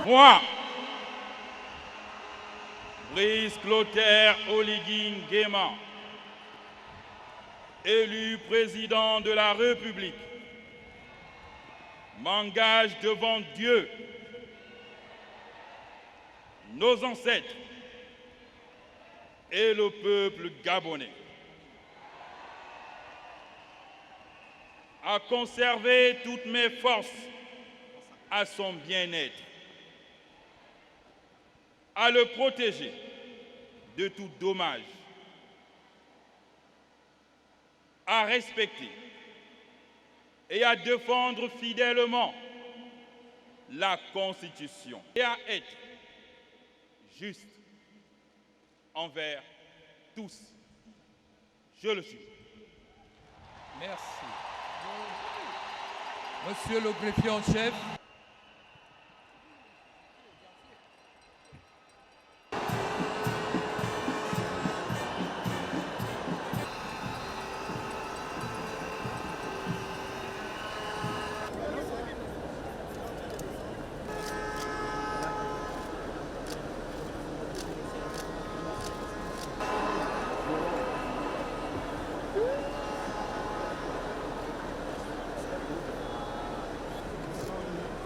Moi, Brice Clotaire Oligui Nguema, élu président de la République, m'engage devant Dieu, nos ancêtres et le peuple gabonais à conserver toutes mes forces à son bien-être, à le protéger de tout dommage, à respecter et à défendre fidèlement la Constitution et à être juste envers tous. Je le suis. Merci. Monsieur le greffier en chef.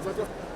D'accord.